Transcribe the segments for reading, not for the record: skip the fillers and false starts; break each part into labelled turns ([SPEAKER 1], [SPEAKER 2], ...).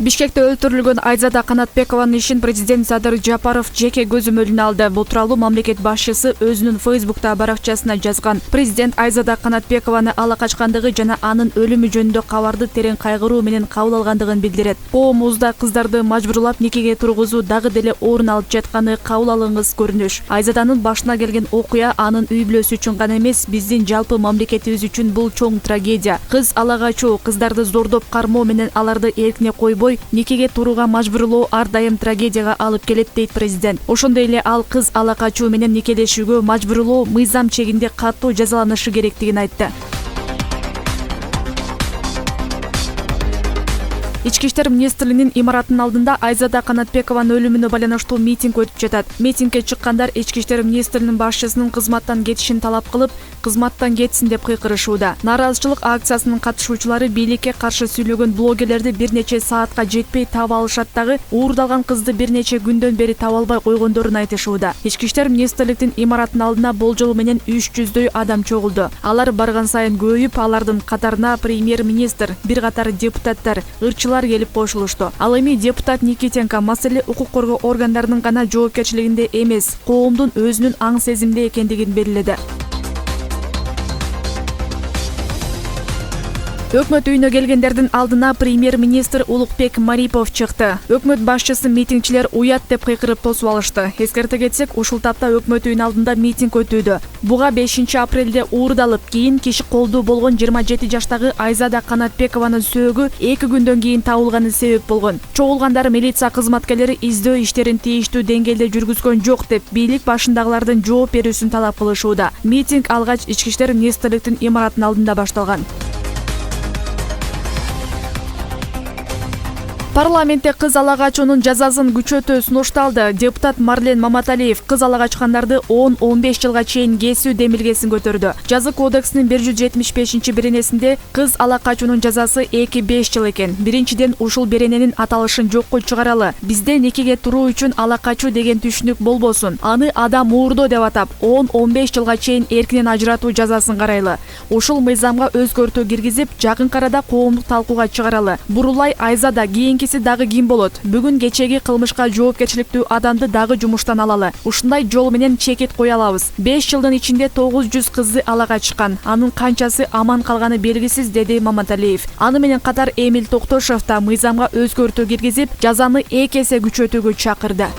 [SPEAKER 1] Бишкекте өлтүрүлгөн Айзада Канатбекованын ишин президент Садыр Жапаров жеке көзөмөлүнө алды. Бул тууралуу мамлекет башчысы өзүнүн Фейсбукта баракчасына жазган. Президент Айзада Канатбекованы ала качкандыгы жана анын өлүмү жөнүндө кабарды терең кайгыруу менен кабыл алгандыгын билдирет. Коомубузда кыздарды мажбурлап никеге тургузуу дагы деле орун алып жатканы кабыл алынгыс көрүнүш. Айзаданын башына келген окуя анын үй бүлөсү үчүн гана эмес, биздин жалпы мамлекетибиз үчүн бул чоң трагедия. Кыз ала качуу, кыздарды зордоп кармоо менен аларды эркине койбой никеге турууга мажбурлоо ар дайым трагедияга алып келет, дейт президент. Ошондой эле ал кыз ала качуу менен никелешүүгө мажбурлоо мыйзам чегинде катуу жазаланышы керектигин айтты. Ички иштер министрлигинин имаратынын алдында Айзада Канатбекованын өлүмүнө байланыштуу митинг өтүп жатат. Митингге чыккандар Ички иштер министринин башчысынын кызматтан кетишин талап кылып, кызматтан кетсин деп кыйкырышууда. Нааразычылык акциясынын катышуучулары бийликке каршы сүйлөгөн блогерлерди бир нече саатка жетпей таба алышат дагы, уурдалган кызды бир нече күндөн бери таба албай койгондорун айтышууда. Ички иштер министрлигинин имаратынын алдына болжол менен 300дөй адам чогулду. Алар барган сайын көбөйүп, алардын катарына премьер-министр, бир катар депутаттар, ырчылар келип кошулушту. Ал эми депутат Никитенко маселе укук коргоо органдарынын гана жоопкерчилигинде эмес, коомдун өзүнүн аң сезимде экендигин белгиледи. Өкмөт үйүнө келгендердин алдына премьер-министр Улукбек Марипов чыкты. Өкмөт башчысы митингчилер уят деп кыйкырып тосуп алышты. Эскерте кетсек, ушул тапта өкмөт үйүнүн алдында митинг өтүүдө. Буга 5 апрелде уурдалып, кийин киши колдуу болгон 27 жаштагы Айзада Канатбекованын сөөгү 2 күндөн кийин табылганы себеп болгон. Чогулгандар милиция кызматкерлери издөө иштерин тийиштүү деңгээлде жүргүзгөн жок деп бийлик башындагылардын жооп берүүсүн талап кылышууда. Митинг алгач Ички иштер министрлигинин имаратынын алдында башталган. Парламентте кыз ала качуунун жазасын күчөтүү сунушталды. Депутат Марлен Маматалиев кыз ала качкандарды 10-15 жылга чейин кесүү демилгесин көтөрдү. Жаза кодексинин 175-беренесинде кыз ала качуунун жазасы 2-5 жыл экен. Биринчиден ушул берененин аталышын жокко чыгаралы. Бизде никеге туруу үчүн ала качуу деген түшүнүк болбосун. Аны адам уурдоо деп атап, 10-15 жылга чейин эркинен ажыратуу жазасын карайлы. Ушул мыйзамга өзгөртүү киргизип, жакын арада коомдук талкууга чыгаралы. Бурулай Айзада кийинки дагы ким болот? Бүгүн кечеги кылмышка жоопкерчиликтүү адамды дагы жумуштан алалы. Ушундай жол менен чекит кое алабыз. 5 жылдын ичинде 900 кызды ала качкан. Анын канчасы аман калганы белгисиз, деди Маматалиев. Аны менен катар Эмил Токтошов да мыйзамга өзгөртүү киргизип, жазаны 2 эсе күчөтүүгө чакырды.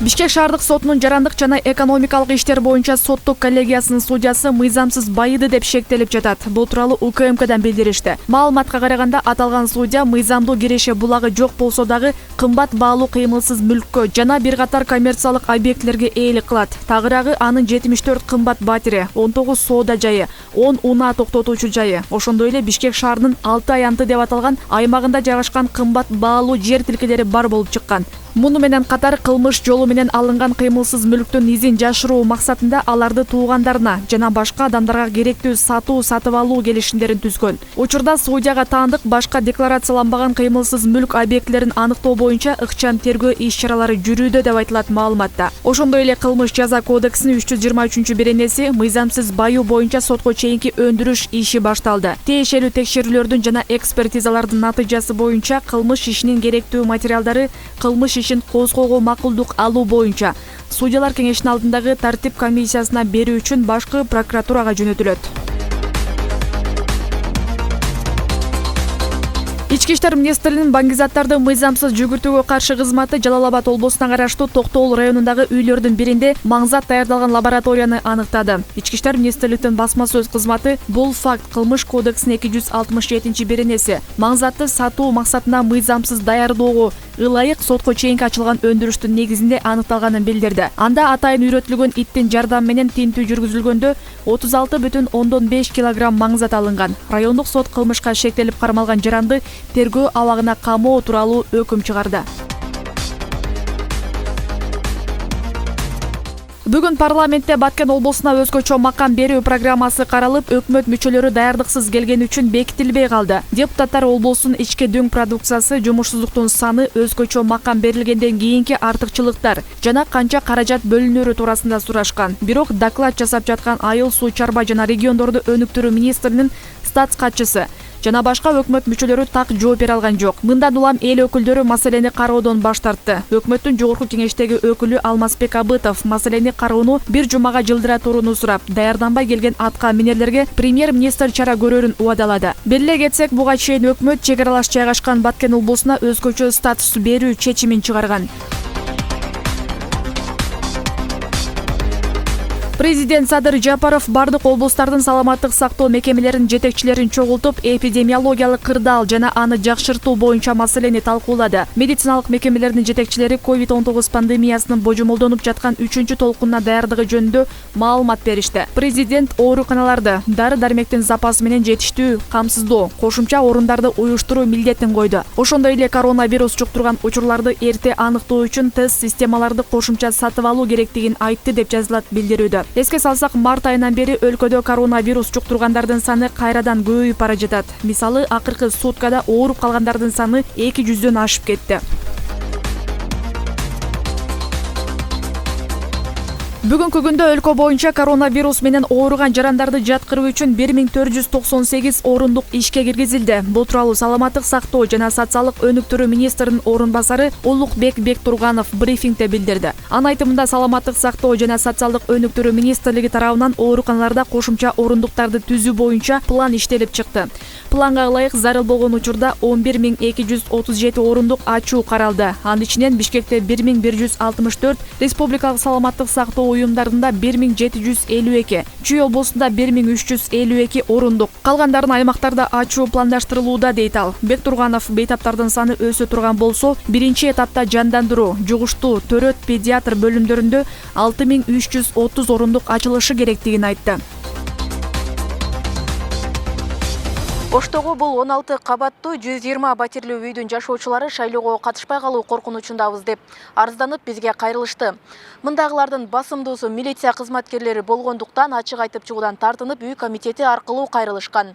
[SPEAKER 1] Бишкек шаардык сотунун жарандык жана экономикалык иштер боюнча соттук коллегиясынын судьясы мыйзамсыз байыды деп шектелип жатат. Бул тууралуу УКМКдан билдиришти. Маалыматка караганда аталган судья мыйзамдуу киреше булагы жок болсо дагы кымбат баалуу кыймылсыз мүлккө жана бир катар коммерциялык объектилерге ээлик кылат. Тагыраагы анын 74 кымбат батири, 19 соода жайы, 10 унаа токтотуучу жайы. Ошондой эле Бишкек шаарынын 6 аянты деп аталган аймагында жайгашкан кымбат баалуу жер тилкелери бар болуп чыккан. Муну менен катар кылмыш жолу менен алынган кыймылсыз мүлктүн изин жашыруу максатында аларды туугандарына жана башка адамдарга керектүү сатып алуу келишимдерин түзгөн. Учурда судьяга таандык башка декларацияланбаган кыймылсыз мүлк объектилерин аныктоо боюнча ыкчам тергөө иш-чаралары жүрүүдө деп айтылат маалыматта. Ошондой эле кылмыш жаза кодексинин 323-беренеси мыйзамсыз баюу боюнча сотко чейинки өндүрүш иши башталды. Тиешелүү текшерүүлөрдүн жана экспертизалардын натыйжасы боюнча кылмыш ишинин керектүү материалдары кылмыш ишин козгоого макулдук алуу боюнча судьялар кеңешинин алдындагы тартип комиссиясына берүү үчүн башкы прокуратурага жөнөтүлөт. Ички иштер министринин баңгизаттарды мыйзамсыз жүгүртүүгө каршы кызматы Жалал Абад облусуна караштуу Токтоол районундагы үйлөрдүн биринде маңзат даярдалган лабораторияны аныктады. Ички иштер министрлигинин басма сөз кызматы бул факт кылмыш кодексинин 267-беренеси маңзатты сатуу максатына мыйзамсыз даярдоого ылайык сотко чейинки ачылган өндүрүштүн негизинде аныкталганын билдирди. Анда атайын үйрөтүлгөн иттин жардамы менен тинтүү жүргүзүлгөндө 36,5 килограмм маңзат алынган. Райондук сот кылмышка шектелип кармалган жаранды тергөө абагына камоо тууралуу өкүм чыгарды. Бүгүн парламентте Баткен облусуна өзгөчө макам берүү программасы каралып, өкмөт мүчөлөрү даярдыксыз келгени үчүн бекитилбей калды. Депутаттар облустун ички дөң продукциясы, жумушсуздуктун саны, өзгөчө макам берилгенден кийинки артыкчылыктар жана канча каражат бөлүнөрү туурасында сурашкан. Бирок доклад жасап жаткан Айыл суу чарба жана региондорду өнүктүрүү министринин Росстат катчысы жана башка өкмөт мүчөлөрү так жооп бере алган жок. Мындан улам эл өкүлдөрү маселени кароодон баш тартты. Өкмөттүн жогорку кеңештеги өкүлү Алмазбек Абытов маселени кароону бир жумага жылдыра турууну сурап, даярданбай келген атка минерлерге премьер-министр чара көрөрүн убадалады. Белгилей кетсек, буга чейин өкмөт чек аралаш жайгашкан Баткен облусуна өзгөчө статус берүү чечимин чыгарган. Президент Садыр Жапаров бардык облустардын саламаттык сактоо мекемелеринин жетекчилерин чогултуп, эпидемиологиялык кырдаал жана аны жакшыртуу боюнча маселени талкуулады. Медициналык мекемелердин жетекчилери COVID-19 пандемиясынын божомолдонуп жаткан 3-чү толкунуна даярдыгы жөнүндө маалымат беришти. Президент ооруканаларды дары-дармектин запасы менен жетиштүү камсыздоо, кошумча орундарды уюштуруу милдетин койду. Ошондой эле коронавирус жуктурган учурларды эрте аныктоо үчүн тест системаларды кошумча сатып алуу керектигин айтты деп жазылат билдирүүдө. Эске салсак, март айынан бери өлкөдө коронавирус жуктургандардын саны кайрадан көбөйүп бара жатат. Мисалы, акыркы суткада ооруп калгандардын саны 200дөн ашып кетти. Бүгүнкү күндө өлкө боюнча коронавирус менен ооруган жарандарды жаткыруу үчүн 1498 орундук ишке киргизилди. Бул тууралуу Саламаттык сактоо жана социалдык өнүктүрүү министринин орун басары Улукбек Бектурганов брифингде билдирди. Анын айтымында Саламаттык сактоо жана социалдык өнүктүрүү министрлиги тарабынан ооруканаларда кошумча орундуктарды түзүү боюнча план иштелип чыкты. Планга ылайык зарыл болгон учурда 11237 орундук ачуу каралды. Анын ичинен Бишкекте 1164, республикалык саламаттык сактоо уюмдарында 1752, Чүй облусунда 1352 орундук. Калгандарын аймактарда ачуу пландаштырылууда, дейт ал. Бектурганов бейтаптардын саны өсө турган болсо, биринчи этапта жандандыруу, жугуштуу, төрөт, педиатр бөлүмдөрүндө 6330 орундук ачылышы керектигин айтты. Оштогу бул 16 кабаттуу 120 батирлүү үйдүн жашоочулары шайлоого катышпай калуу коркунучундабыз деп арызданып бизге кайрылышты. Мындагылардын басымдуусу милиция кызматкерлери болгондуктан ачык айтып чыгуудан тартынып үй комитети аркылуу кайрылышкан.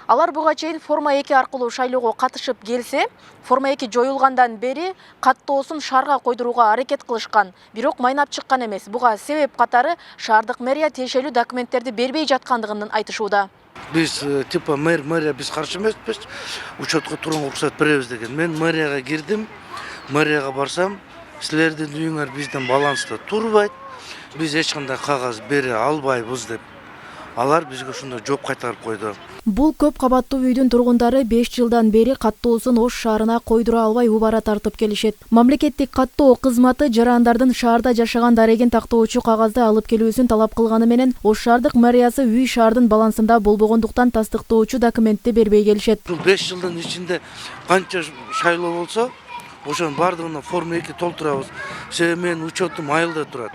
[SPEAKER 1] Алар буга чейин форма 2 аркылуу шайлоого катышып келсе, форма 2 жоюлгандан бери каттоосун шаарга койдурууга аракет кылышкан, бирок майнап чыккан эмес. Буга себеп катары шаардык мэрия тиешелүү документтерди бербей жаткандыгын айтышууда.
[SPEAKER 2] Biz tipa mэрия biz каршы эмеспиз, учетко турууга уруксат беребиз деген. Мен мэрияга кирдим, мэрияга барсам, силердин үйүңөр бизден баланста турбайт, биз эч кандай кагаз бере албайбыз деп. Алар бизге ошондой жооп кайтарып койду.
[SPEAKER 3] Бул көп кабаттуу үйдүн тургундары 5 жылдан бери каттоосун Ош шаарына койдура албай убара тартып келишет. Мамлекеттик каттоо кызматы жарандардын шаарда жашаган дарегин тактоочу кагазды алып келүүсүн талап кылганы менен Ош шаардык мэриясы үй шаардын балансында болбогондуктан тастыктоочу документти бербей келишет.
[SPEAKER 2] 5 жылдын ичинде канча шайлоо болсо, ошонун бардыгына форма 2 толтурабыз. Себеби менин учетум айылда турат.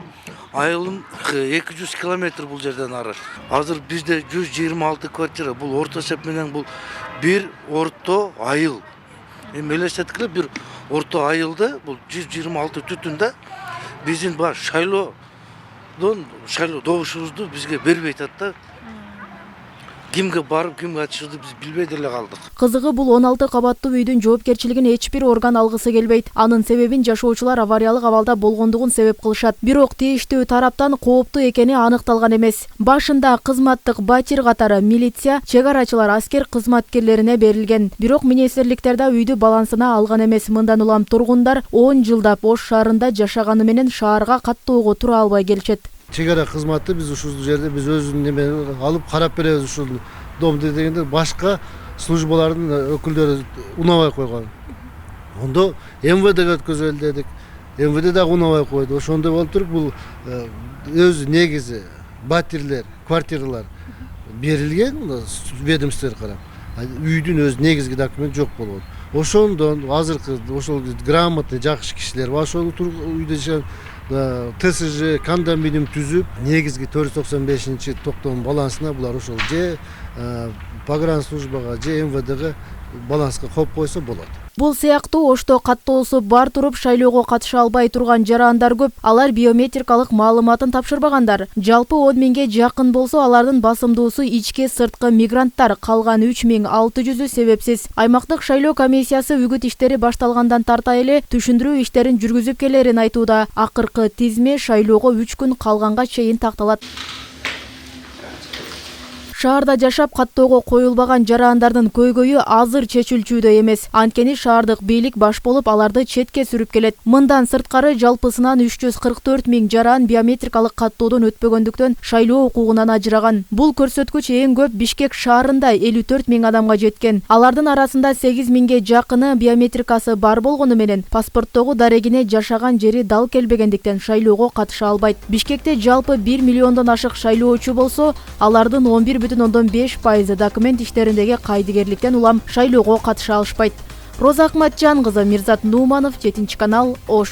[SPEAKER 2] Айылым 200 километр бул жерден ары. Азыр бизде 126 квартира. Бул орто эсеп менен бул бир орто айыл. Эми элестеткиле, бир орто айылда бул 126 түтүндө биздин баш шайлоо добушубузду бизге бербей атат да. Кимге барып, кимге ачышты биз билбей деле калдык.
[SPEAKER 3] Кызыгы, бул 16 кабаттуу үйдүн жоопкерчилигин эч бир орган алгысы келбейт. Анын себебин жашоочулар авариялык абалда болгондугун себеп кылышат. Бирок тийиштүү тараптан кооптуу экени аныкталган эмес. Башында кызматтык батир катары милиция, чек арачылар, аскер кызматкерлерине берилген. Бирок министрликтерде үйдү балансына алган эмес. Мындан улам тургундар 10 жылдап Ош шаарында жашаганы менен шаарга каттоого тура албай келишет.
[SPEAKER 4] Чегара кызматы биз ушул жерде биз өзүнүн неме алып карап беребиз, ушул домду дегенде башка службалардын өкүлдөрү унабай койгон. Ондо МВДге өткөзөлү дедик. МВД дагы унабай койду. Ошондой болуп туруп бул өз негизи батирлер, квартиралар берилген ведомствоға карап. Үйдүн өз негизги документ жок болгон. Ошондон азыркы ошол грамотный жакшы кишилер ошол үйдө жашаган ТСЖ кондоминиум түзүп, негизги 495 токтом балансына булар ошол же погранслужбага, же МВДге баланска коюп койсо болот.
[SPEAKER 3] Бул сыяктуу Ошто каттоосу бар туруп шайлоого катыша албай турган жарандар көп. Алар биометрикалык маалыматын тапшырбагандар. Жалпы 10 миңге жакын болсо, алардын басымдуусу ички сырткы мигранттар, калган 3600-ü себепсиз. Аймактык шайлоо комиссиясы үгүт иштери башталгандан тарта эле түшүндүрүү иштерин жүргүзүп келерин айтууда. Акыркы тизме шайлоого 3 күн калганга чейин такталат. Шаарда жашап каттоого коюлбаган жарандардын көйгөйү азыр чечилчүдө эмес. Анткени шаардык бийлик баш болуп аларды четке сүрүп келет. Мындан сырткары жалпысынан 344 000 жаран биометрикалык каттоодон өтпөгөндүктөн шайлоо укугунан ажыраган. Бул көрсөткүч эң көп Бишкек шаарында 54 000 адамга жеткен. Алардын арасында 8 000ге жакыны биометрикасы бар болгону менен паспорттогу дарегине жашаган жери дал келбегендиктен шайлоого катыша албайт. Бишкекте жалпы 1 миллиондон ашык шайлоочу болсо, алардын 11,5% документ иштериндеги кайдыгерликтен улам шайлоого катыша алышпайт. Роза Акматжан кызы, Мирзат Нуманов, 7 канал, Ош.